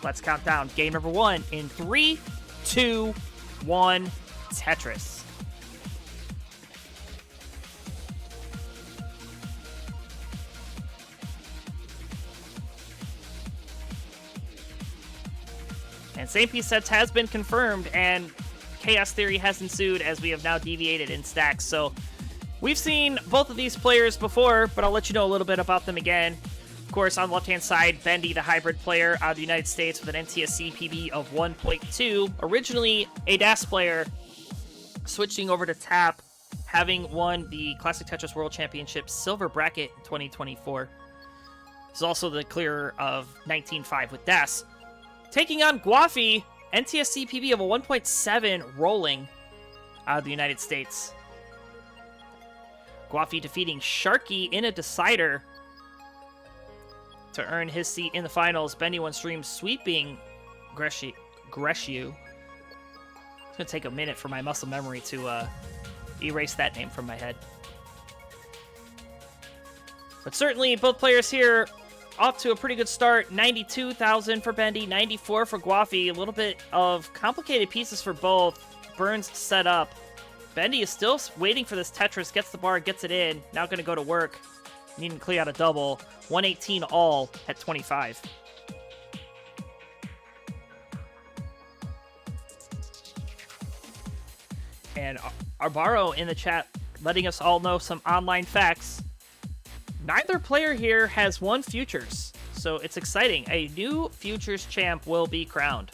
Let's count down game number 1 in 3, 2, 1, Tetris. And same piece sets has been confirmed, and chaos theory has ensued as we have now deviated in stacks. So we've seen both of these players before, but I'll let you know a little bit about them again. Of course, on the left-hand side, Bendy, the hybrid player out of the United States with an NTSC PB of 1.2. Originally a DAS player, switching over to TAP, having won the Classic Tetris World Championship Silver Bracket in 2024. He's also the clearer of 19.5 with DAS. Taking on Gwafey, NTSC PB of a 1.7 rolling out of the United States. Gwafey defeating Sharky in a decider to earn his seat in the finals. Bendy one stream sweeping Greshu. It's going to take a minute for my muscle memory to erase that name from my head. But certainly both players here off to a pretty good start. 92,000 for Bendy, 94 for Gwafey. A little bit of complicated pieces for both. Burns set up. Bendy is still waiting for this Tetris, gets the bar, gets it in. Now going to go to work. Needing to clear out a double. 118 all at 25. And Arbaro in the chat letting us all know some online facts. Neither player here has won Futures, so it's exciting. A new Futures champ will be crowned.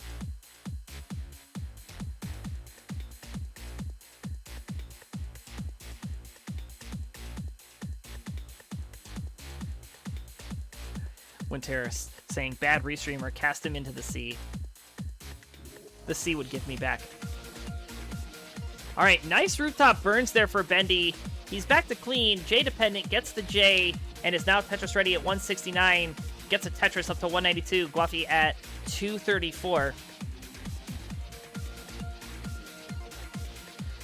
Winteris saying, bad restreamer, cast him into the sea. The sea would give me back. All right, nice rooftop burns there for Bendy. He's back to clean. J dependent gets the J and is now Tetris ready at 169. Gets a Tetris up to 192. Gwafey at 234.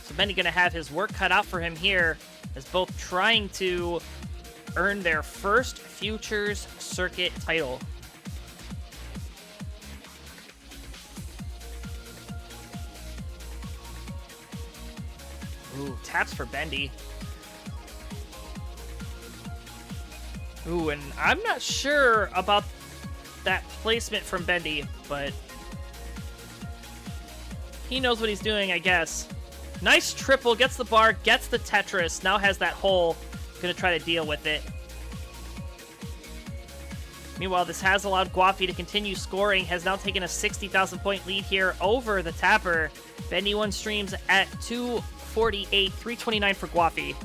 So Bendy going to have his work cut out for him here, as both trying to earn their first Futures Circuit title. Ooh, taps for Bendy. Ooh, and I'm not sure about that placement from Bendy, but he knows what he's doing, I guess. Nice triple, gets the bar, gets the Tetris, now has that hole. Gonna try to deal with it. Meanwhile, this has allowed Gwafey to continue scoring, has now taken a 60,000 point lead here over the Tapper. Bendy one streams at 248, 329 for Gwafey.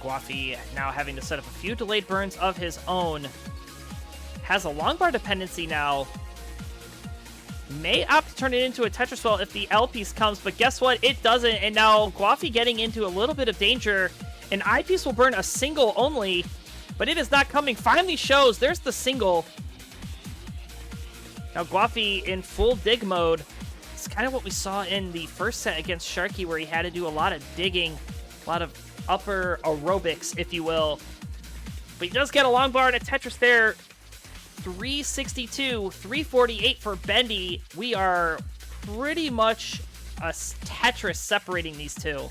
Gwafey now having to set up a few delayed burns of his own. Has a long bar dependency now. May opt to turn it into a Tetris well if the L piece comes, but guess what? It doesn't, and now Gwafey getting into a little bit of danger. An I piece will burn a single only, but it is not coming. Finally shows, there's the single. Now Gwafey in full dig mode. It's kind of what we saw in the first set against Sharky, where he had to do a lot of digging, a lot of upper aerobics, if you will. But he does get a long bar and a Tetris there. 362, 348 for Bendy. We are pretty much a Tetris separating these two.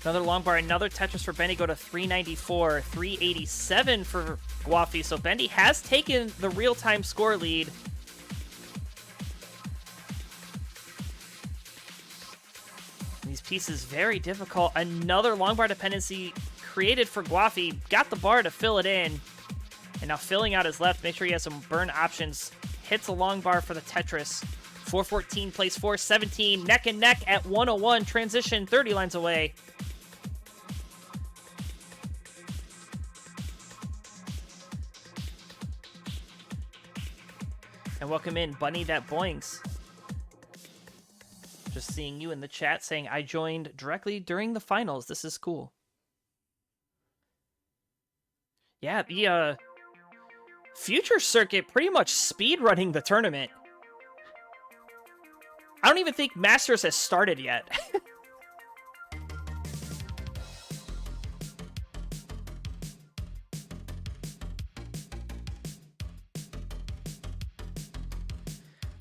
Another long bar, another Tetris for Bendy. Go to 394, 387 for Gwafey. So Bendy has taken the real-time score lead. These pieces very difficult. Another long bar dependency created for Gwafey. Got the bar to fill it in. And now filling out his left. Make sure he has some burn options. Hits a long bar for the Tetris. 414 plays 417. Neck and neck at 101. Transition 30 lines away. And welcome in Bunny That Boings. Just seeing you in the chat saying, I joined directly during the finals. This is cool. Yeah, the Future Circuit pretty much speed running the tournament. I don't even think Masters has started yet.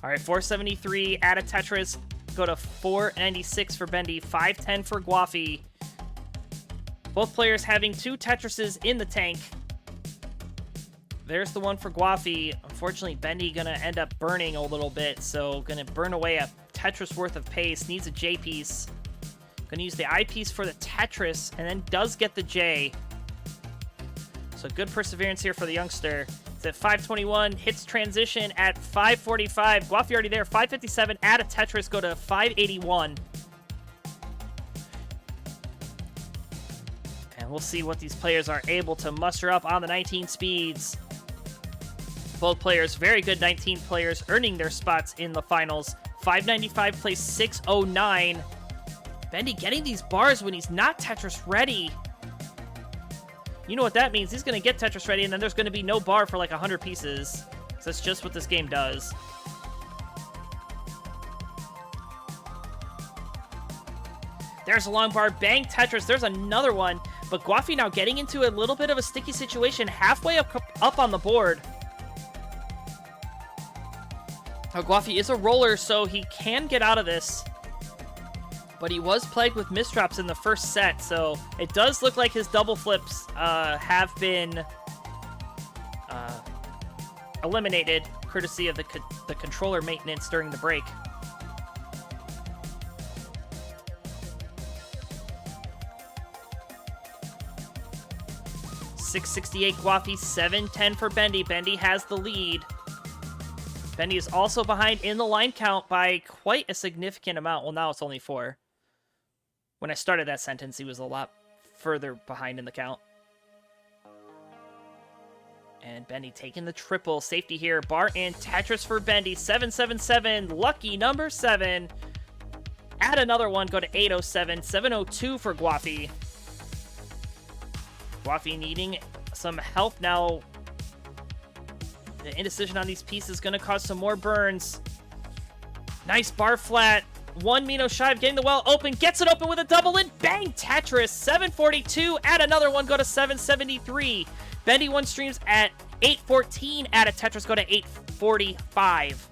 All right, 473 add a Tetris. Go to 496 for Bendy, 510 for Gwafey. Both players having 2 Tetrises in the tank. There's the one for Gwafey. Unfortunately, Bendy gonna end up burning a little bit, so gonna burn away a Tetris worth of pace. Needs a J piece. Gonna use the I piece for the Tetris, and then does get the J. So good perseverance here for the youngster. It's at 521, hits transition at 545. Gwafey already there, 557, add a Tetris, go to 581. And we'll see what these players are able to muster up on the 19 speeds. Both players, very good 19 players, earning their spots in the finals. 595 plays 609. Bendy getting these bars when he's not Tetris ready. You know what that means. He's going to get Tetris ready, and then there's going to be no bar for like 100 pieces. So that's just what this game does. There's a long bar. Bang, Tetris. There's another one. But Gwafey now getting into a little bit of a sticky situation halfway up on the board. Now, Gwafey is a roller, so he can get out of this. But he was plagued with misdrops in the first set, so it does look like his double flips have been eliminated, courtesy of the controller maintenance during the break. $668 Gwafey, $710 for Bendy. Bendy has the lead. Bendy is also behind in the line count by quite a significant amount. Well, now it's only 4. When I started that sentence, he was a lot further behind in the count. And Bendy taking the triple. Safety here. Bar and Tetris for Bendy. 777. Lucky number 7. Add another one. Go to 807. 702 for Gwafey. Gwafey needing some help now. The indecision on these pieces is going to cause some more burns. Nice bar flat. 1 Mino shy of getting the well open. Gets it open with a double in. Bang! Tetris. 742. Add another one. Go to 773. Bendy one streams at 814. Add a Tetris. Go to 845.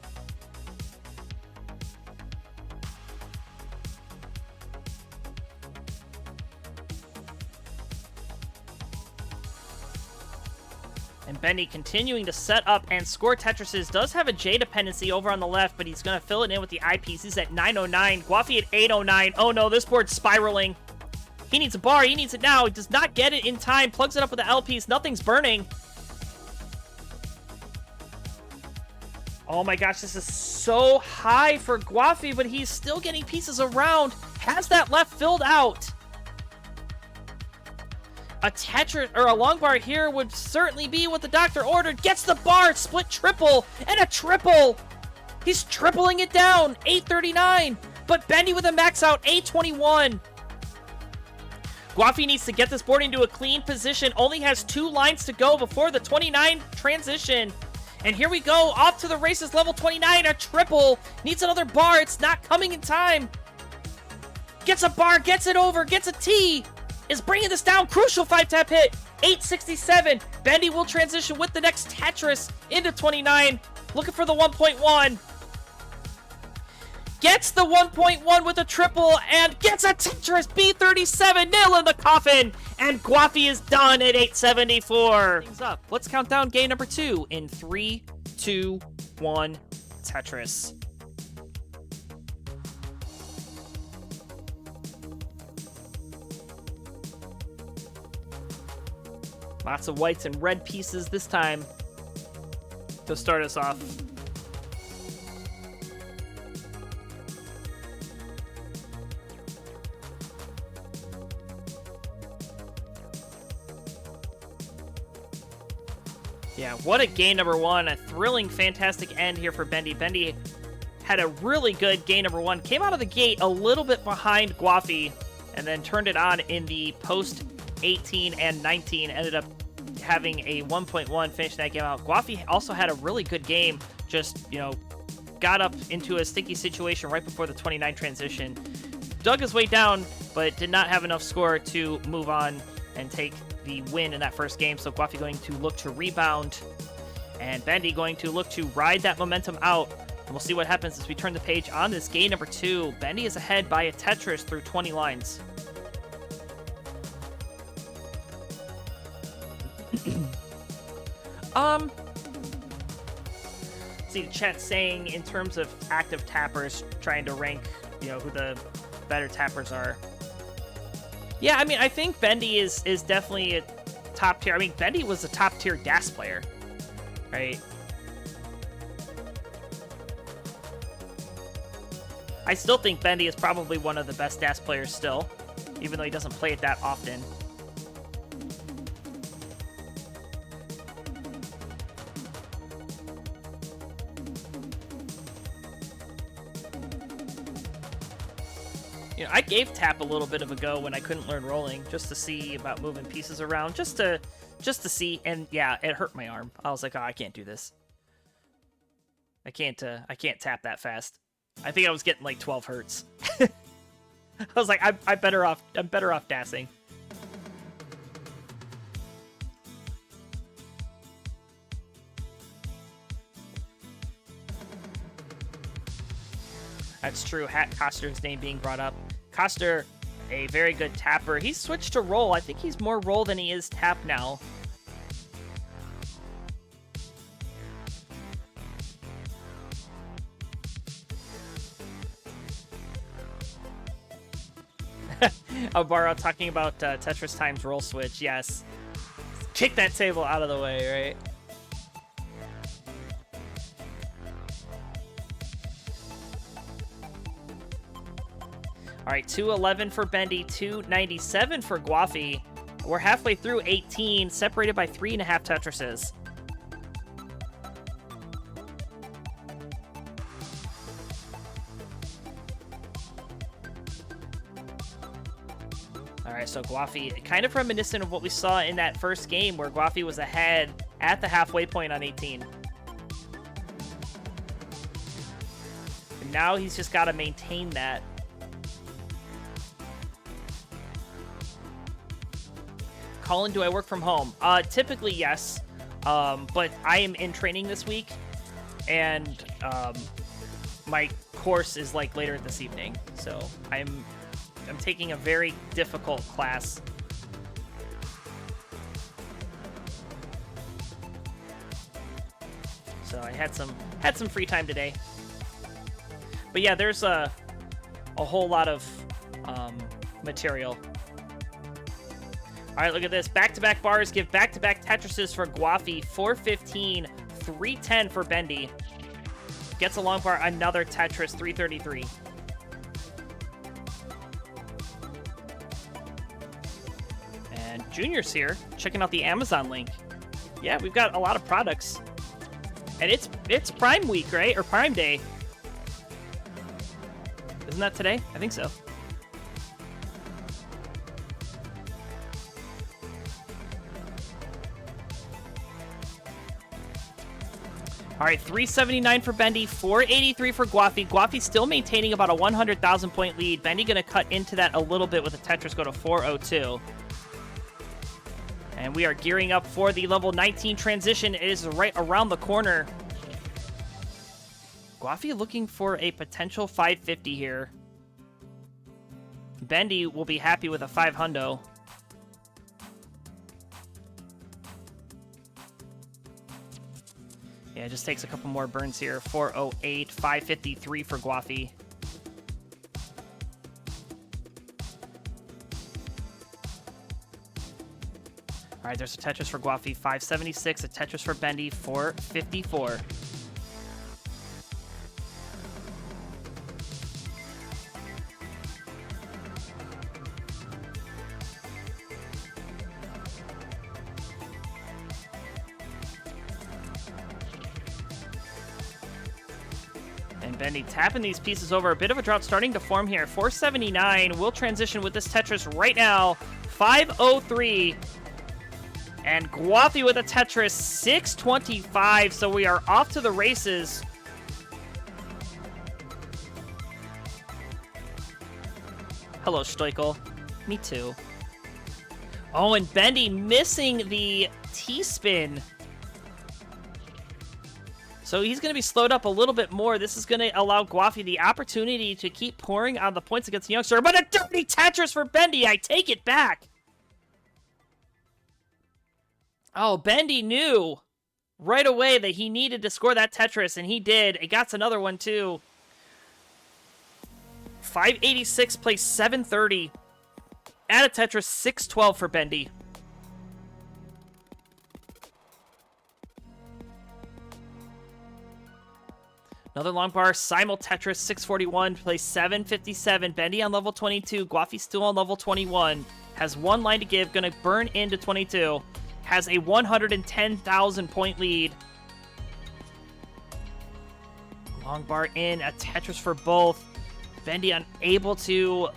And Bendy continuing to set up and score Tetrises. Does have a J dependency over on the left, but he's going to fill it in with the eyepiece. He's at 909. Gwafey at 809. Oh no, this board's spiraling. He needs a bar. He needs it now. He does not get it in time. Plugs it up with the L piece. Nothing's burning. Oh my gosh, this is so high for Gwafey, but he's still getting pieces around. Has that left filled out. A Tetris, or a long bar here would certainly be what the doctor ordered. Gets the bar, split triple, and a triple. He's tripling it down, 839. But Bendy with a max out, 821. Gwafey needs to get this board into a clean position. Only has 2 lines to go before the 29 transition. And here we go, off to the races, level 29, a triple. Needs another bar, it's not coming in time. Gets a bar, gets it over, gets a T. Is bringing this down. Crucial 5-tap hit. 867. Bendy will transition with the next Tetris into 29. Looking for the 1.1. Gets the 1.1 with a triple and gets a Tetris. B37. Nail in the coffin. And Gwafey is done at 874. Things up. Let's count down game number 2 in 3, 2, 1. Tetris. Lots of whites and red pieces this time to start us off. Yeah, what a game number 1. A thrilling, fantastic end here for Bendy. Bendy had a really good game number 1. Came out of the gate a little bit behind Gwafey and then turned it on in the post 18 and 19. Ended up having a 1.1 finish that game out. Gwafey also had a really good game, just, you know, got up into a sticky situation right before the 29 transition. Dug his way down, but did not have enough score to move on and take the win in that first game. So Gwafey going to look to rebound, and Bendy going to look to ride that momentum out. And we'll see what happens as we turn the page on this game number 2. Bendy is ahead by a Tetris through 20 lines. See, the chat saying in terms of active tappers, trying to rank, you know, who the better tappers are. Yeah, I mean, I think Bendy is definitely a top tier. I mean, Bendy was a top tier DAS player, right? I still think Bendy is probably one of the best DAS players still, even though he doesn't play it that often. You know, I gave tap a little bit of a go when I couldn't learn rolling, just to see about moving pieces around, just to see. And yeah, it hurt my arm. I was like, oh, I can't do this. I can't tap that fast. I think I was getting like 12 hertz. I was like, I'm better off dassing. That's true. Coster's name being brought up. Coster, a very good tapper. He's switched to roll. I think he's more roll than he is tap now. Albaro talking about Tetris times roll switch. Yes. Kick that table out of the way, right? All right, 211 for Bendy, 297 for Gwafey. We're halfway through 18, separated by 3.5 Tetrises. All right, so Gwafey, kind of reminiscent of what we saw in that first game where Gwafey was ahead at the halfway point on 18. And now he's just got to maintain that. Colin, do I work from home? Typically, yes. But I am in training this week, and my course is like later this evening. So I'm taking a very difficult class. So I had some free time today. But yeah, there's a whole lot of material. All right, look at this. Back-to-back bars give back-to-back Tetrises for Gwafey. 415, 310 for Bendy. Gets a long bar, another Tetris, 333. And Junior's here, checking out the Amazon link. Yeah, we've got a lot of products. And it's Prime Week, right? Or Prime Day. Isn't that today? I think so. All right, 379 for Bendy, 483 for Gwafey. Gwafey still maintaining about a 100,000 point lead. Bendy going to cut into that a little bit with a Tetris go to 402. And we are gearing up for the level 19 transition. It is right around the corner. Gwafey looking for a potential 550 here. Bendy will be happy with a 500. Yeah, it just takes a couple more burns here. 408, 553 for Gwafey. All right, there's a Tetris for Gwafey, 576. A Tetris for Bendy, 454. Bendy tapping these pieces over. A bit of a drought starting to form here. 479 will transition with this Tetris right now. 503. And Gwafey with a Tetris, 625, so we are off to the races. Hello, Stoichel. Me too. Oh, and Bendy missing the T-spin. So he's going to be slowed up a little bit more. This is going to allow Gwafey the opportunity to keep pouring on the points against the youngster. But a dirty Tetris for Bendy. I take it back. Oh, Bendy knew right away that he needed to score that Tetris, and he did. It got another one, too. 586 plays 730. Add a Tetris, 612 for Bendy. Another long bar, Simul Tetris, 641, plays 757. Bendy on level 22. Gwafey still on level 21. Has one line to give, gonna burn into 22. Has a 110,000 point lead. Long bar in, a Tetris for both. Bendy unable to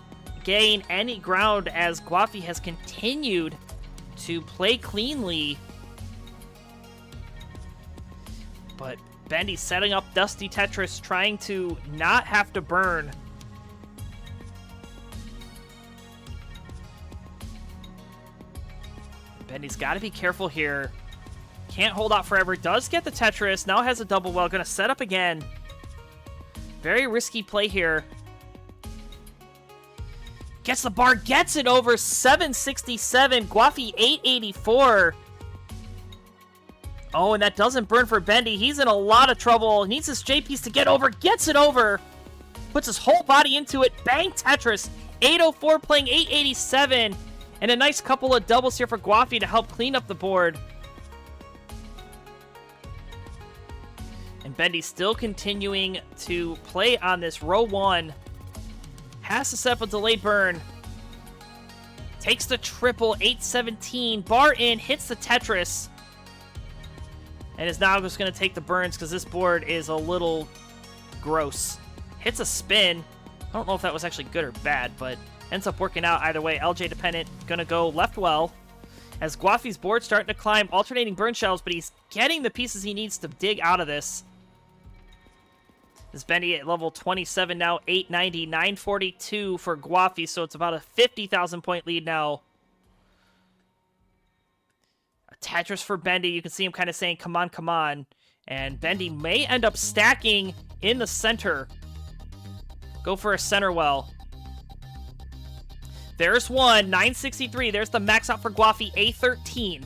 gain any ground as Gwafey has continued to play cleanly. But Bendy setting up Dusty Tetris, trying to not have to burn. Bendy's got to be careful here. Can't hold out forever. Does get the Tetris. Now has a double well. Going to set up again. Very risky play here. Gets the bar. Gets it over. 767. Gwafey 884. Oh, and that doesn't burn for Bendy. He's in a lot of trouble. Needs his J-piece to get over. Gets it over. Puts his whole body into it. Bang Tetris. 804 playing 887. And a nice couple of doubles here for Gwafey to help clean up the board. And Bendy still continuing to play on this row one. Has to set up a delayed burn. Takes the triple, 817. Bar in, hits the Tetris. And is now just going to take the burns because this board is a little gross. Hits a spin. I don't know if that was actually good or bad, but ends up working out either way. LJ dependent, going to go left well. As Gwafey's board starting to climb, alternating burn shells, but he's getting the pieces he needs to dig out of this. This Bendy at level 27 now, 890, 942 for Gwafey, so it's about a 50,000 point lead now. A Tetris for Bendy. You can see him kind of saying, come on, come on. And Bendy may end up stacking in the center. Go for a center well. There's one, 963. There's the max out for Gwafey, A13.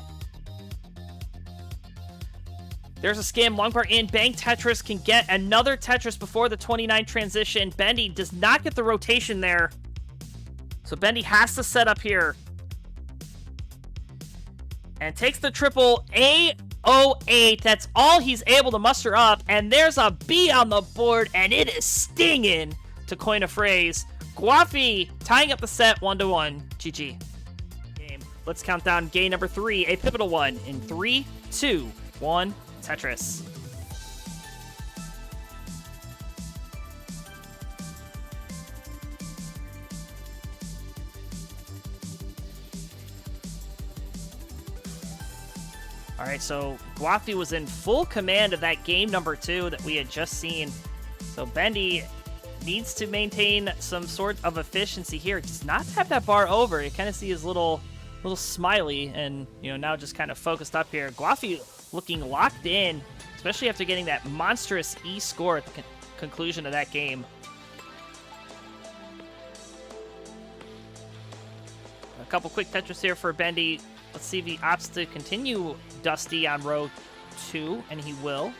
There's a scam, long bar in, bang Tetris, can get another Tetris before the 29 transition. Bendy does not get the rotation there. So Bendy has to set up here. And takes the triple, A08. That's all he's able to muster up. And there's a B on the board, and it is stinging, to coin a phrase. Gwafey tying up the set 1-1. GG. Game. Let's count down game number 3, a pivotal one. In 3, 2, 1, Tetris. All right, so Gwafey was in full command of that game number 2 that we had just seen. So Bendy needs to maintain some sort of efficiency here. Just not to have that bar over. You kind of see his little smiley, and now just kind of focused up here. Gwafey looking locked in, especially after getting that monstrous E score at the conclusion of that game. A couple quick Tetris here for Bendy. Let's see if he opts to continue Dusty on row 2, and he will.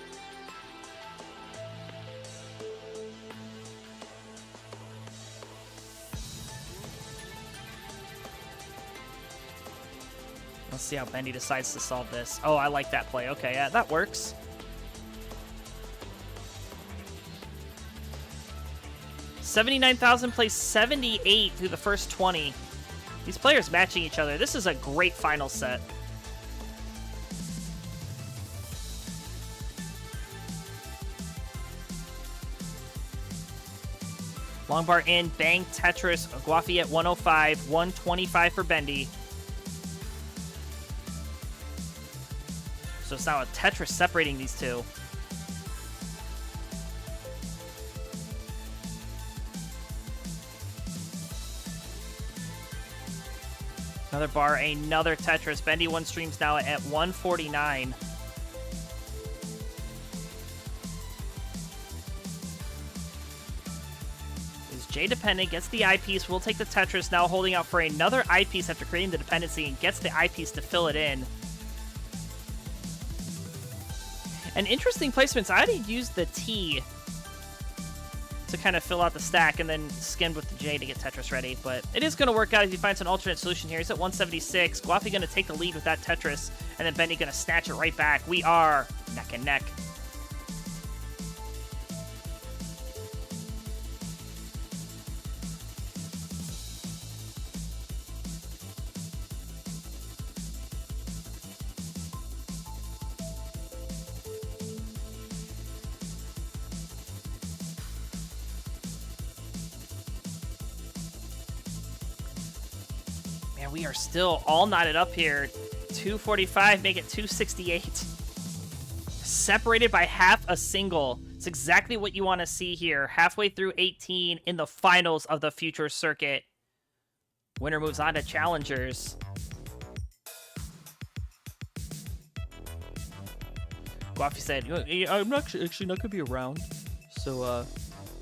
Let's see how Bendy decides to solve this. Oh, I like that play. Okay, yeah, that works. $79,000 plays 78 through the first 20. These players matching each other. This is a great final set. Long bar in, bang Tetris. Gwafey at 105, 125 for Bendy. So it's now a Tetris separating these two. Another bar, another Tetris. Bendy One streams now at 149. Is J dependent, gets the eyepiece, will take the Tetris, now holding out for another eyepiece after creating the dependency, and gets the eyepiece to fill it in. An interesting placement. I already used the T to kind of fill out the stack and then skimmed with the J to get Tetris ready, but it is going to work out if he finds an alternate solution here. He's at 176. Gwafey going to take the lead with that Tetris, and then Bendy going to snatch it right back. We are neck and neck. We are still all knotted up here. 245, make it 268. Separated by half a single. It's exactly what you want to see here. Halfway through 18 in the finals of the Future Circuit. Winner moves on to challengers. Gwafey said, I'm actually not going to be around, so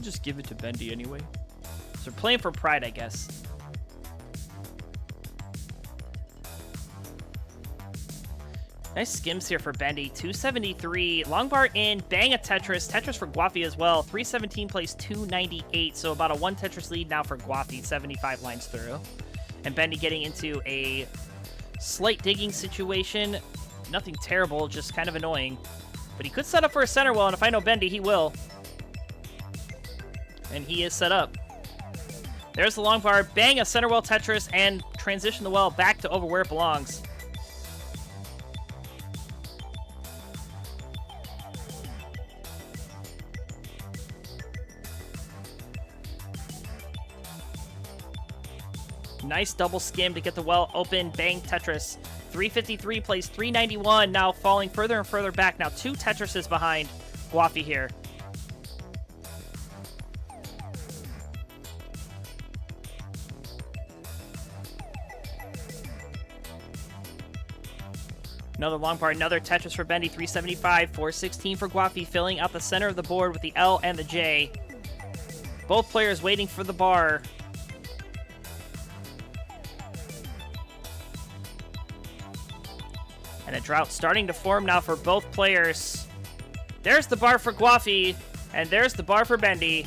just give it to Bendy anyway. So we're playing for pride, I guess. Nice skims here for Bendy. 273. Long bar in. Bang a Tetris. Tetris for Gwafey as well. 317 plays 298. So about a 1 Tetris lead now for Gwafey. 75 lines through. And Bendy getting into a slight digging situation. Nothing terrible, just kind of annoying. But he could set up for a center well, and if I know Bendy, he will. And he is set up. There's the long bar. Bang a center well Tetris and transition the well back to over where it belongs. Nice double skim to get the well open. Bang Tetris. 353 plays 391. Now falling further and further back. Now 2 Tetrises behind Gwafey here. Another long bar, another Tetris for Bendy. 375, 416 for Gwafey, filling out the center of the board with the L and the J. Both players waiting for the bar. And a drought starting to form now for both players. There's the bar for Gwafey, and there's the bar for Bendy.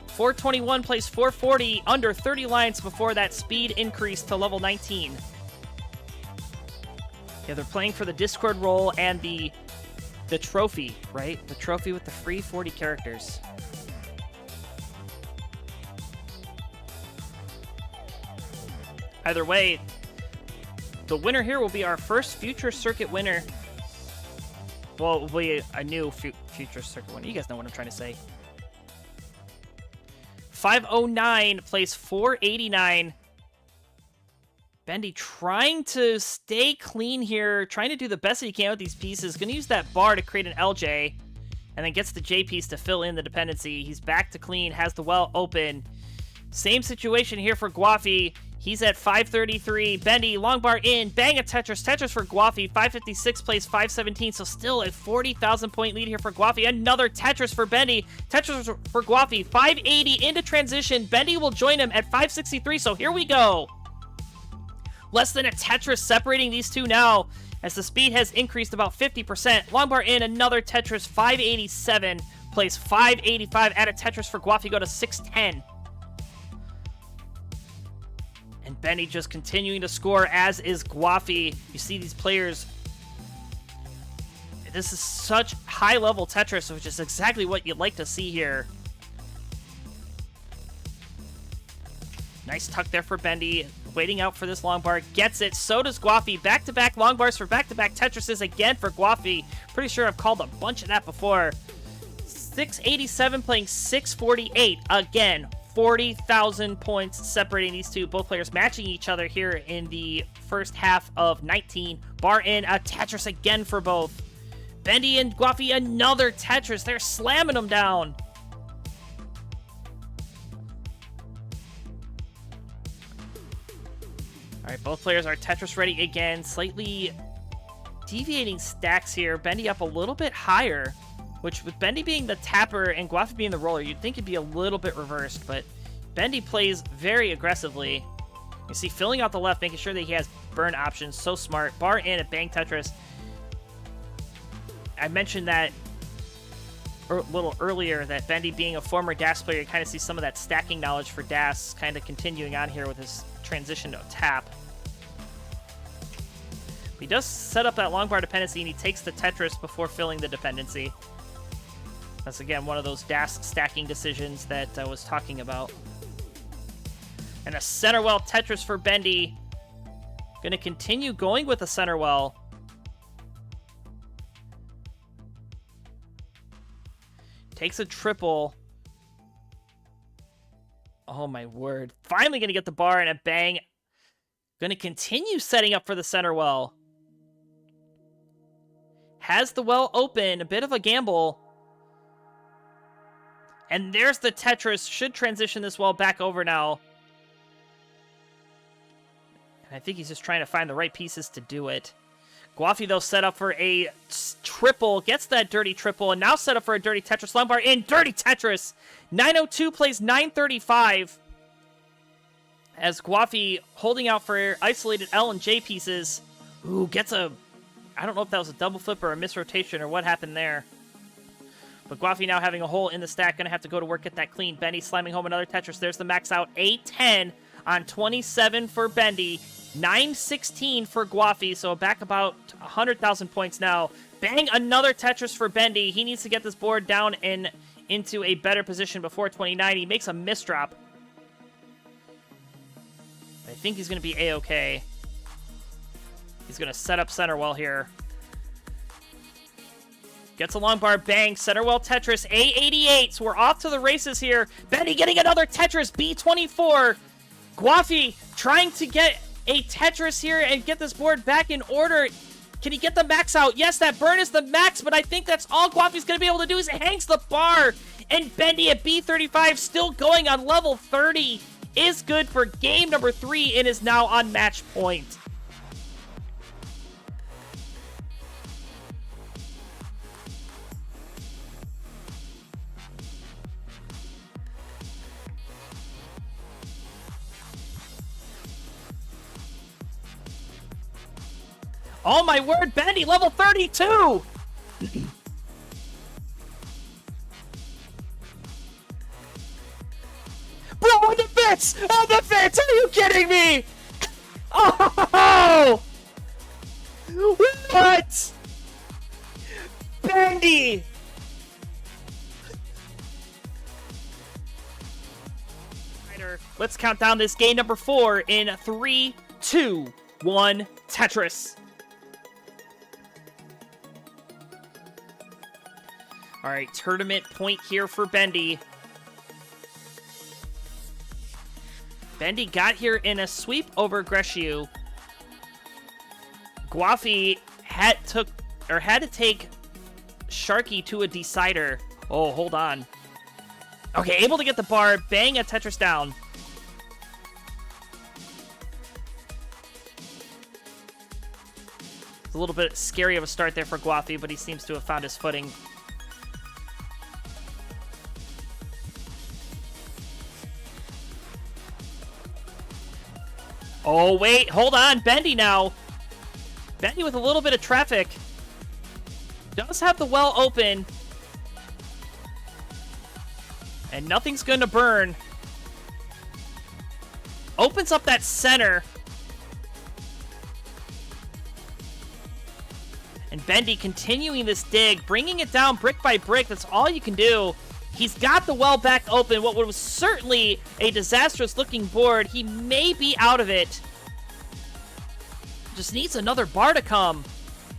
421 plays 440, under 30 lines before that speed increase to level 19. Yeah, they're playing for the Discord role and the trophy, right? The trophy with the free 40 characters. Either way, the winner here will be our first Future Circuit winner. Well, it will be a new Future Circuit winner. You guys know what I'm trying to say. 509 plays 489. Bendy trying to stay clean here, trying to do the best that he can with these pieces. Going to use that bar to create an LJ, and then gets the J piece to fill in the dependency. He's back to clean, has the well open. Same situation here for Gwafey. He's at 533. Bendy, long bar in. Bang a Tetris. Tetris for Gwafey. 556 plays 517. So still a 40,000 point lead here for Gwafey. Another Tetris for Bendy. Tetris for Gwafey. 580 into transition. Bendy will join him at 563. So here we go. Less than a Tetris separating these two now as the speed has increased about 50%. Long bar in. Another Tetris. 587 plays 585. Add a Tetris for Gwafey. Go to 610. And Bendy just continuing to score, as is Gwafey. You see these players. This is such high-level Tetris, which is exactly what you'd like to see here. Nice tuck there for Bendy. Waiting out for this long bar. Gets it. So does Gwafey. Back-to-back long bars for back-to-back Tetrises again for Gwafey. Pretty sure I've called a bunch of that before. 687 playing 648. Again, 40,000 points separating these two. Both players matching each other here in the first half of 19. Bar in, a Tetris again for both. Bendy and Gwafey, another Tetris. They're slamming them down. All right, both players are Tetris ready again. Slightly deviating stacks here. Bendy up a little bit higher, which with Bendy being the tapper and Gwafey being the roller, you'd think it'd be a little bit reversed, but Bendy plays very aggressively. You see, filling out the left, making sure that he has burn options. So smart. Bar in at bang Tetris. I mentioned that a little earlier, that Bendy being a former DAS player, you kind of see some of that stacking knowledge for DAS kind of continuing on here with his transition to tap. He does set up that long bar dependency, and he takes the Tetris before filling the dependency. That's, again, one of those DAS stacking decisions that I was talking about. And a center well Tetris for Bendy. Going to continue going with the center well. Takes a triple. Oh, my word. Finally going to get the bar and a bang. Going to continue setting up for the center well. Has the well open. A bit of a gamble. And there's the Tetris. Should transition this well back over now. And I think he's just trying to find the right pieces to do it. Gwafey, though, set up for a triple. Gets that dirty triple. And now set up for a dirty Tetris. Long bar in. Dirty Tetris. 902 plays 935. As Gwafey holding out for isolated L and J pieces. Ooh, gets a... I don't know if that was a double flip or a misrotation or what happened there. But Gwafey now having a hole in the stack. Going to have to go to work, get that clean. Bendy slamming home another Tetris. There's the max out. 8-10 on 27 for Bendy. 916 for Gwafey, so back about 100,000 points now. Bang, another Tetris for Bendy. He needs to get this board down and into a better position before 29. He makes a misdrop. I think he's going to be A-okay. He's going to set up center well here. Gets a long bar, bang, center well Tetris, A88, so we're off to the races here. Bendy getting another Tetris, B24. Gwafey trying to get a Tetris here and get this board back in order. Can he get the max out? Yes, that burn is the max, but I think that's all Gwafey's going to be able to do is hangs the bar. And Bendy at B35 still going on level 30 is good for game number 3 and is now on match point. Oh my word, Bendy, level 32! Bro, on the fence! On the fence! Are you kidding me? Oh! What? Bendy! Let's count down this game number 4 in 3, 2, 1, Tetris. All right, tournament point here for Bendy. Bendy got here in a sweep over Greshiu. Gwafey had to take Sharky to a decider. Oh, hold on. Okay, able to get the bar, bang a Tetris down. It's a little bit scary of a start there for Gwafey, but he seems to have found his footing. Oh, wait, hold on. Bendy now. Bendy with a little bit of traffic. Does have the well open. And nothing's going to burn. Opens up that center. And Bendy continuing this dig, bringing it down brick by brick. That's all you can do. He's got the well back open. What was certainly a disastrous-looking board. He may be out of it. Just needs another bar to come.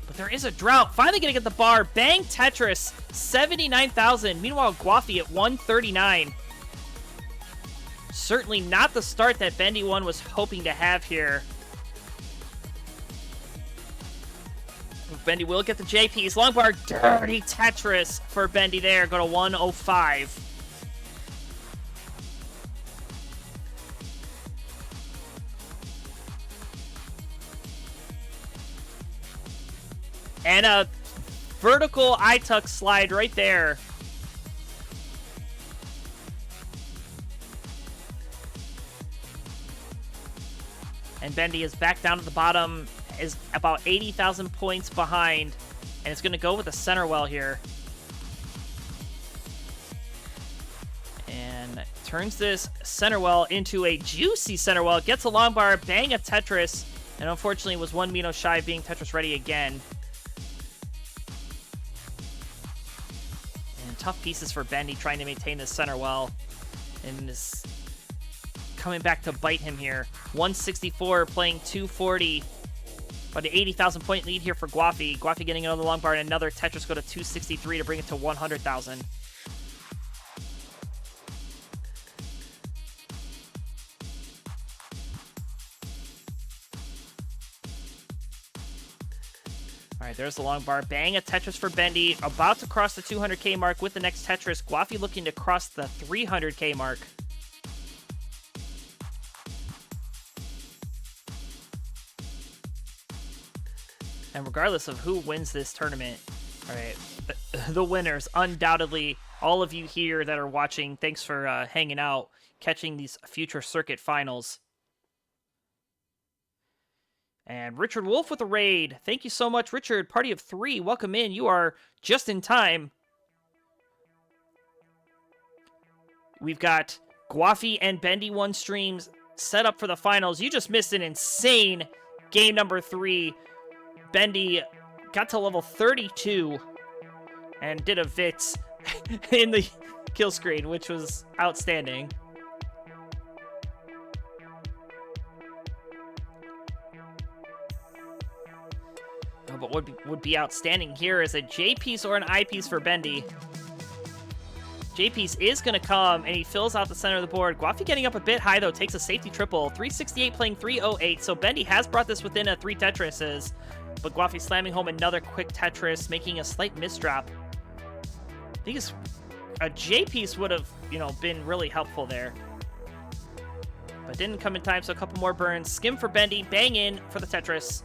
But there is a drought. Finally going to get the bar. Bang Tetris. 79,000. Meanwhile, Gwafey at 139. Certainly not the start that Bendy 1 was hoping to have here. Bendy will get the JPs. Long bar, dirty Tetris for Bendy there. Go to 105. And a vertical I-tuck slide right there. And Bendy is back down to the bottom, is about 80,000 points behind, and it's going to go with a center well here. And turns this center well into a juicy center well, gets a long bar, bang a Tetris, and unfortunately was one Mino shy of being Tetris ready again. And tough pieces for Bendy trying to maintain this center well, and is coming back to bite him here. 164 playing 240. But an 80,000 point lead here for Gwafey. Gwafey getting another long bar and another Tetris go to 263 to bring it to 100,000. Alright, there's the long bar. Bang a Tetris for Bendy. About to cross the 200k mark with the next Tetris. Gwafey looking to cross the 300k mark. And regardless of who wins this tournament, all right, the winners, undoubtedly, all of you here that are watching, thanks for hanging out, catching these future circuit finals. And Richard Wolf with a raid. Thank you so much, Richard. Party of 3, welcome in. You are just in time. We've got Gwafey and Bendy 1 streams set up for the finals. You just missed an insane game number 3. Bendy got to level 32 and did a Vits in the kill screen, which was outstanding. Oh, but what would be outstanding here is a J piece or an I piece for Bendy. J piece is going to come, and he fills out the center of the board. Gwafey getting up a bit high, though, takes a safety triple. 368 playing 308, so Bendy has brought this within a 3 Tetrises. But Gwafey slamming home another quick Tetris, making a slight misdrop. I think a J piece would have, been really helpful there. But didn't come in time, so a couple more burns. Skim for Bendy, bang in for the Tetris.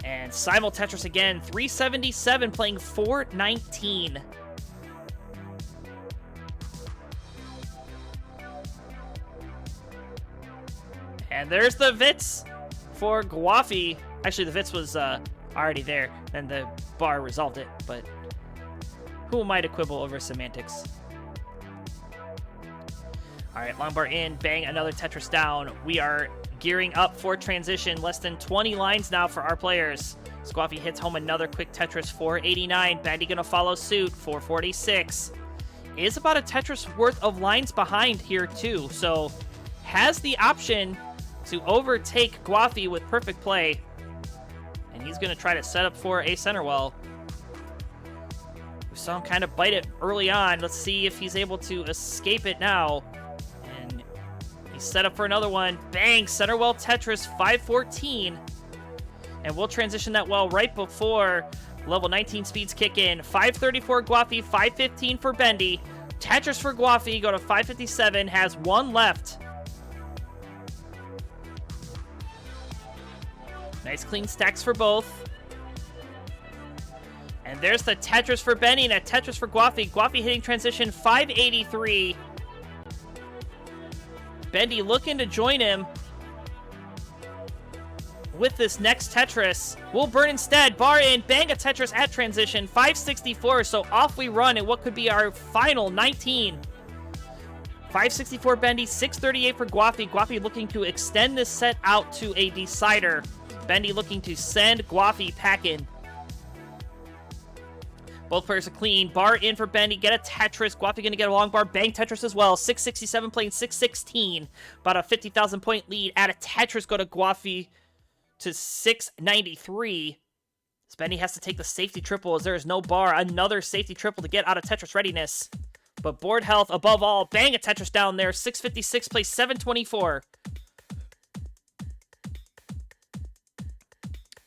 And simul Tetris again, 377 playing 419. And there's the Vits for Gwafey. Actually, the Vits was already there, and the bar resolved it, but who am I to quibble over semantics? All right, long bar in, bang, another Tetris down. We are gearing up for transition. Less than 20 lines now for our players. Gwafey hits home another quick Tetris, 489. Bendy gonna follow suit, 446. Is about a Tetris worth of lines behind here too, so has the option to overtake Gwafey with perfect play. And he's going to try to set up for a center well. We saw him kind of bite it early on. Let's see if he's able to escape it now. And he's set up for another one. Bang! Center well Tetris, 514. And we'll transition that well right before level 19 speeds kick in. 534 Gwafey, 515 for Bendy. Tetris for Gwafey, go to 557, has one left. Nice clean stacks for both. And there's the Tetris for Bendy and a Tetris for Gwafey. Gwafey hitting transition, 583. Bendy looking to join him with this next Tetris. Will burn instead. Bar in, bang a Tetris at transition, 564. So off we run in what could be our final 19. 564 Bendy, 638 for Gwafey. Gwafey looking to extend this set out to a decider. Bendy looking to send Gwafey packing. Both players are clean. Bar in for Bendy. Get a Tetris. Gwafey going to get a long bar. Bang Tetris as well. 667 playing 616. About a 50,000 point lead. Add a Tetris. Go to Gwafey to 693. So Bendy has to take the safety triple as there is no bar. Another safety triple to get out of Tetris readiness. But board health above all. Bang a Tetris down there. 656 plays 724.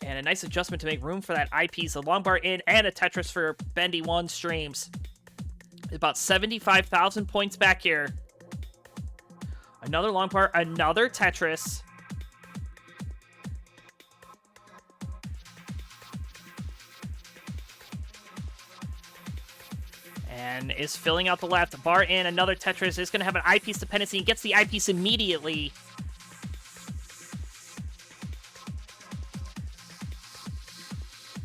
And a nice adjustment to make room for that eyepiece. A long bar in and a Tetris for Bendy 1 streams. About 75,000 points back here. Another long bar, another Tetris. And is filling out the left. Bar in, another Tetris. Is going to have an eyepiece dependency and gets the eyepiece immediately.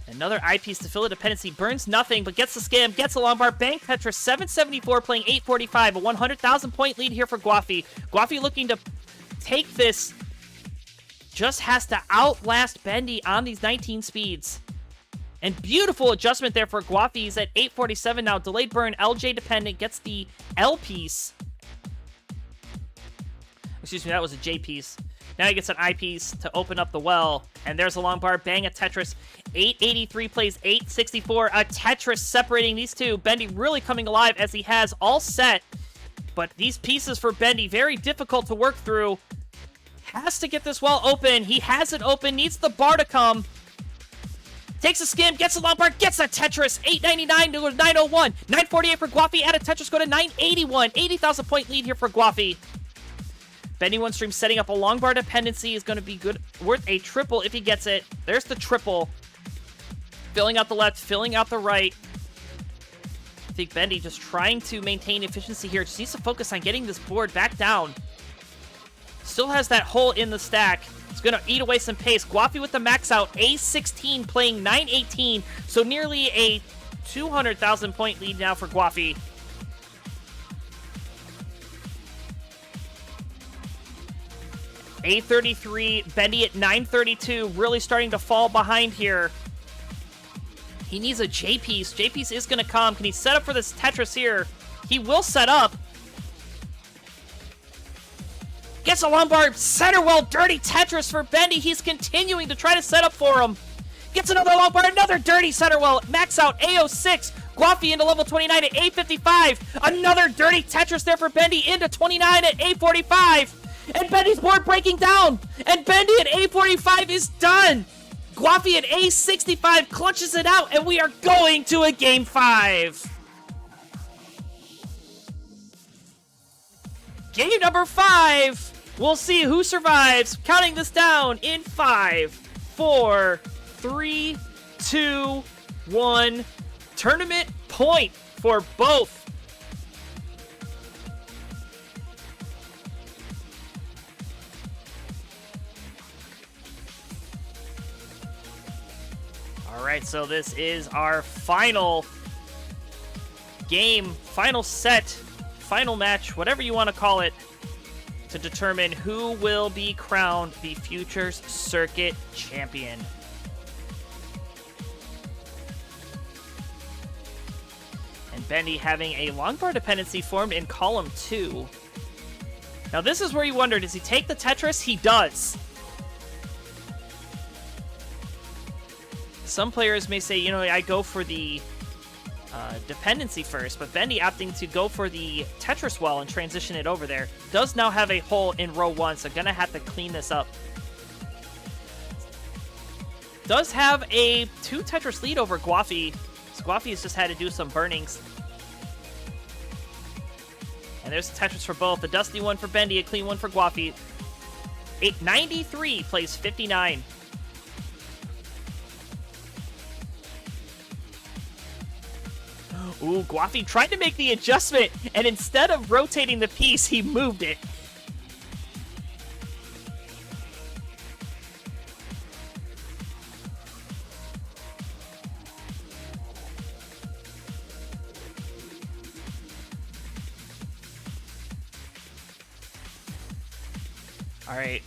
Another eyepiece to fill a dependency. Burns nothing, but gets the scam. Gets a long bar. Bang Tetris. 774 playing 845. A 100,000 point lead here for Gwafey. Gwafey looking to take this. Just has to outlast Bendy on these 19 speeds. And beautiful adjustment there for Gwafey. He's at 847 now. Delayed burn. LJ dependent. Gets the L piece. Excuse me, that was a J piece. Now he gets an I piece to open up the well. And there's a long bar. Bang a Tetris. 883 plays 864. A Tetris separating these two. Bendy really coming alive as he has all set. But these pieces for Bendy, very difficult to work through. Has to get this well open. He has it open. Needs the bar to come. Takes a skim, gets a long bar, gets a Tetris. 899 to 901. 948 for Gwafey. Add a Tetris, go to 981. 80,000 point lead here for Gwafey. Bendy 1 stream setting up a long bar dependency is going to be good. Worth a triple if he gets it. There's the triple. Filling out the left, filling out the right. I think Bendy just trying to maintain efficiency here. Just needs to focus on getting this board back down. Still has that hole in the stack. It's going to eat away some pace. Gwafey with the max out. A16 playing 918. So nearly a 200,000 point lead now for Gwafey. A33, Bendy at 932. Really starting to fall behind here. He needs a J-piece. J-piece is going to come. Can he set up for this Tetris here? He will set up. Gets a long bar, center well, dirty Tetris for Bendy. He's continuing to try to set up for him. Gets another long bar, another dirty center well. Max out, A06. Gwafey into level 29 at A55. Another dirty Tetris there for Bendy into 29 at A45. And Bendy's board breaking down. And Bendy at A45 is done. Gwafey at A65 clutches it out, and we are going to a game 5. Game number 5. We'll see who survives. Counting this down in 5, 4, 3, 2, 1. Tournament point for both. All right, so this is our final game, final set, final match, whatever you want to call it, to determine who will be crowned the Futures Circuit champion. And Bendy having a long bar dependency formed in column 2. Now this is where you wonder, does he take the Tetris? He does. Some players may say, you know, I go for the dependency first, but Bendy opting to go for the Tetris well and transition it over there. Does now have a hole in row 1, so gonna have to clean this up. Does have a 2 Tetris lead over Gwafey. So Gwafey has just had to do some burnings. And there's a Tetris for both. A dusty one for Bendy, a clean one for Gwafey. 893 plays 59. Ooh, Gwafey tried to make the adjustment, and instead of rotating the piece, he moved it. All right,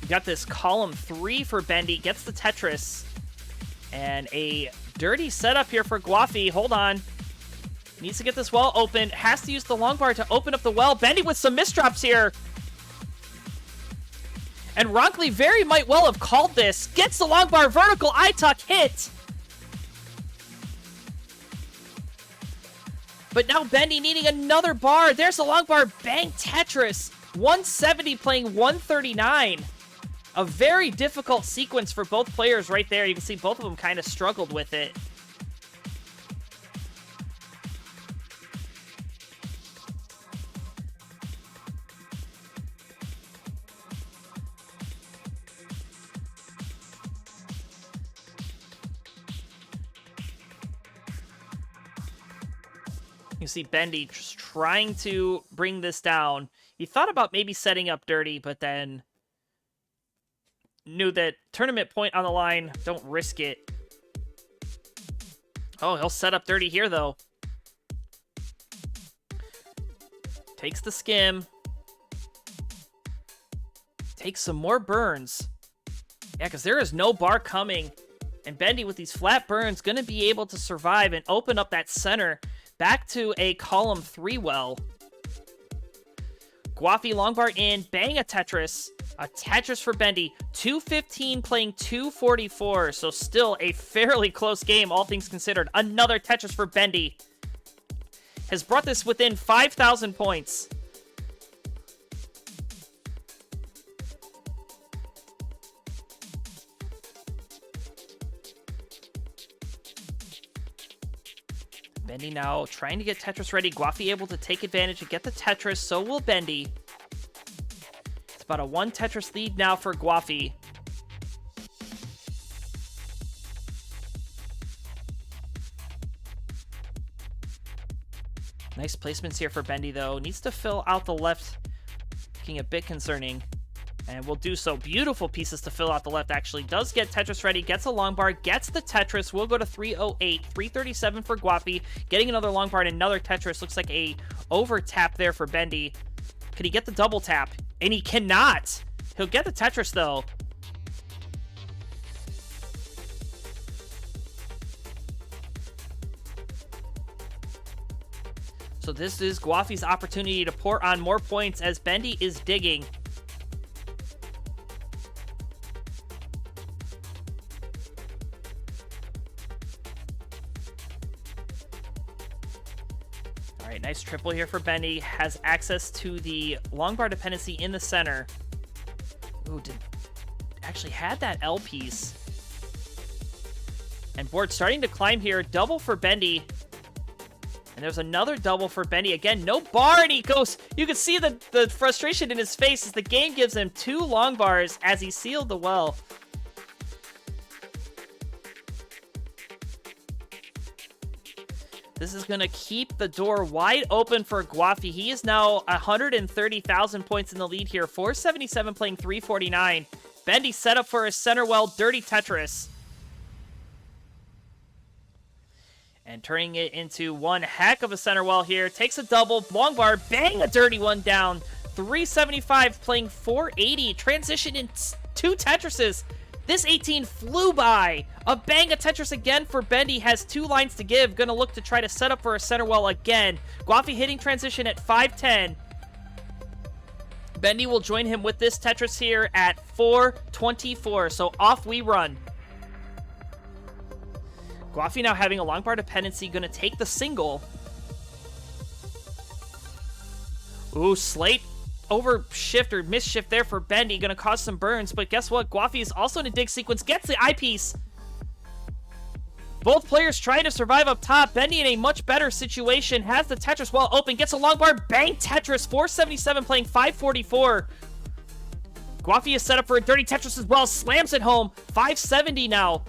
we got this column 3 for Bendy, gets the Tetris, and a dirty setup here for Gwafey. Hold on. Needs to get this well open. Has to use the long bar to open up the well. Bendy with some misdrops here. And Ronkley very might well have called this. Gets the long bar, vertical I-tuck hit. But now Bendy needing another bar. There's the long bar, bang Tetris. 170 playing 139. A very difficult sequence for both players right there. You can see both of them kind of struggled with it. You see Bendy just trying to bring this down. He thought about maybe setting up dirty, but then knew that tournament point on the line, don't risk it. Oh, he'll set up dirty here, though. Takes the skim. Takes some more burns. Yeah, because there is no bar coming. And Bendy, with these flat burns, going to be able to survive and open up that center back to a column 3 well. Gwafey long bar in, bang a Tetris. A Tetris for Bendy. 215 playing 244, so still a fairly close game, all things considered. Another Tetris for Bendy. Has brought this within 5,000 points. Bendy now trying to get Tetris ready. Gwafey able to take advantage and get the Tetris. So will Bendy. It's about a 1 Tetris lead now for Gwafey. Nice placements here for Bendy, though. Needs to fill out the left. Looking a bit concerning. And will do so. Beautiful pieces to fill out the left, actually. Does get Tetris ready. Gets a long bar. Gets the Tetris. We'll go to 308. 337 for Gwafey. Getting another long bar and another Tetris. Looks like a over tap there for Bendy. Could he get the double tap? And he cannot. He'll get the Tetris, though. So this is Gwafey's opportunity to pour on more points as Bendy is digging. All right, nice triple here for Bendy. Has access to the long bar dependency in the center. Ooh, actually had that L piece. And board starting to climb here. Double for Bendy. And there's another double for Bendy. Again, no bar, and he goes. You can see the frustration in his face as the game gives him 2 long bars as he sealed the well. This is going to keep the door wide open for Gwafey. He is now 130,000 points in the lead here. 477 playing 349. Bendy set up for a center well. Dirty Tetris. And turning it into one heck of a center well here. Takes a double, long bar, bang a dirty one down. 375 playing 480. Transition in 2 Tetrises. This 18 flew by. A bang a Tetris again for Bendy. Has 2 lines to give. Gonna look to try to set up for a center well again. Gwafey hitting transition at 510. Bendy will join him with this Tetris here at 424. So off we run. Gwafey now having a long bar dependency, gonna take the single. Ooh, Slate over shift or miss shift there for Bendy, gonna cause some burns, but guess what? Gwafey is also in a dig sequence, gets the eyepiece. Both players trying to survive up top. Bendy in a much better situation, has the Tetris well open, gets a long bar, bang Tetris, 477 playing 544. Gwafey is set up for a dirty Tetris as well, slams it home, 570 now.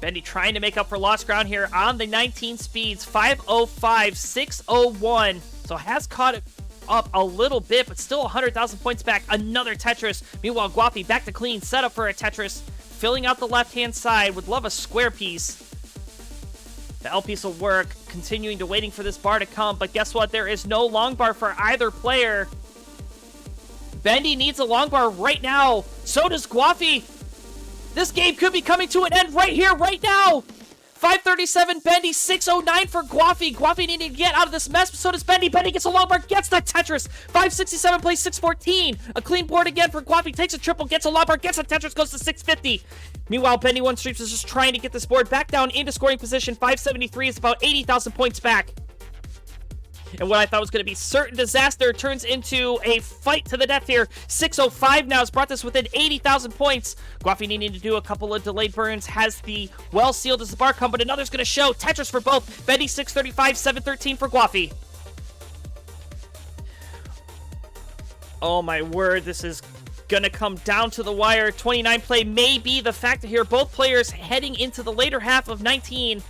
Bendy trying to make up for lost ground here on the 19 speeds. 505, 601. So has caught it up a little bit, but still 100,000 points back. Another Tetris. Meanwhile, Gwafey back to clean. Set up for a Tetris. Filling out the left-hand side. Would love a square piece. The L piece will work. Continuing to waiting for this bar to come. But guess what? There is no long bar for either player. Bendy needs a long bar right now. So does Gwafey. This game could be coming to an end right here, right now. 537 Bendy, 609 for Gwafey. Gwafey needing to get out of this mess, but so does Bendy. Bendy gets a long bar, gets the Tetris. 567 plays 614. A clean board again for Gwafey. Takes a triple, gets a long bar, gets a Tetris, goes to 650. Meanwhile, Bendy One Streams is just trying to get this board back down into scoring position. 573 is about 80,000 points back. And what I thought was going to be certain disaster turns into a fight to the death here. 6:05 now has brought this within 80,000 points. Gwafey needing to do a couple of delayed burns, has the well sealed as the bar come, but another's going to show. Tetris for both. Bendy 635, 713 for Gwafey. Oh my word, this is gonna come down to the wire. 29 play may be the factor here. Both players heading into the later half of 19.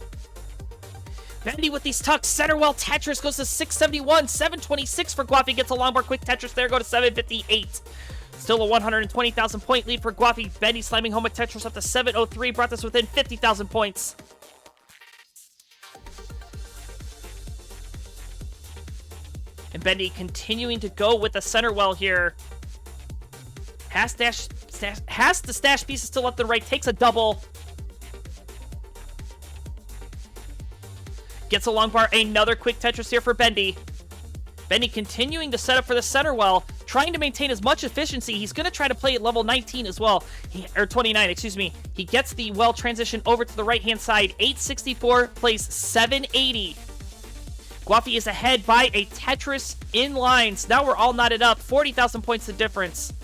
Bendy with these tucks. Center well Tetris goes to 671. 726 for Gwafey. Gets a long bar quick Tetris there. Go to 758. Still a 120,000 point lead for Gwafey. Bendy slamming home a Tetris up to 703. Brought this within 50,000 points. And Bendy continuing to go with the center well here. Has the stash pieces still left and right. Takes a double. Gets a long bar. Another quick Tetris here for Bendy. Bendy continuing to set up for the center well. Trying to maintain as much efficiency. He's going to try to play at level 19 as well. Or 29, excuse me. He gets the well transition over to the right-hand side. 864 plays 780. Gwafey is ahead by a Tetris in lines. Now we're all knotted up. 40,000 points the difference.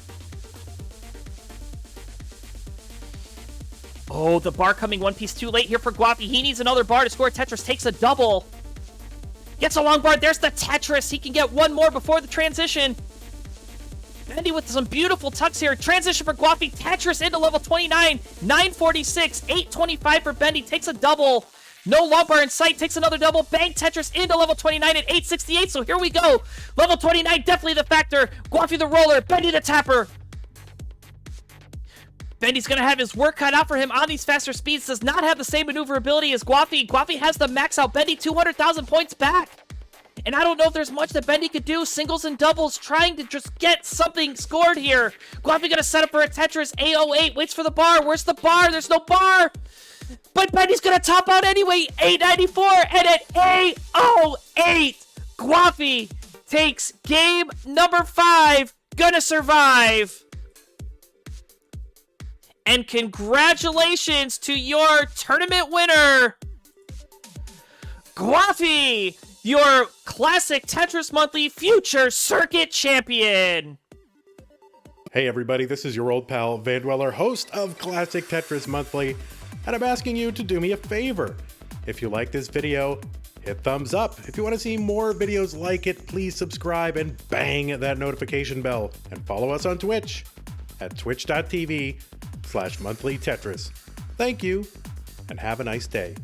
Oh, the bar coming one piece too late here for Gwafey. He needs another bar to score. Tetris takes a double. Gets a long bar. There's the Tetris. He can get one more before the transition. Bendy with some beautiful tucks here. Transition for Gwafey. Tetris into level 29. 946. 825 for Bendy. Takes a double. No long bar in sight. Takes another double. Bang Tetris into level 29 at 868. So here we go. Level 29, definitely the factor. Gwafey the roller. Bendy the tapper. Bendy's going to have his work cut out for him on these faster speeds. Does not have the same maneuverability as Gwafey. Gwafey has the max out. Bendy 200,000 points back. And I don't know if there's much that Bendy could do. Singles and doubles trying to just get something scored here. Gwafey going to set up for a Tetris. 808 waits for the bar. Where's the bar? There's no bar. But Bendy's going to top out anyway. 894. And at 808, Gwafey takes game number 5. Gonna survive. And congratulations to your tournament winner, Gwafey, your classic Tetris Monthly future circuit champion. Hey everybody, this is your old pal Vandweller, host of Classic Tetris Monthly, and I'm asking you to do me a favor. If you like this video, hit thumbs up. If you want to see more videos like it, please subscribe and bang that notification bell. And follow us on Twitch at twitch.tv/monthlytetris. Thank you, and have a nice day.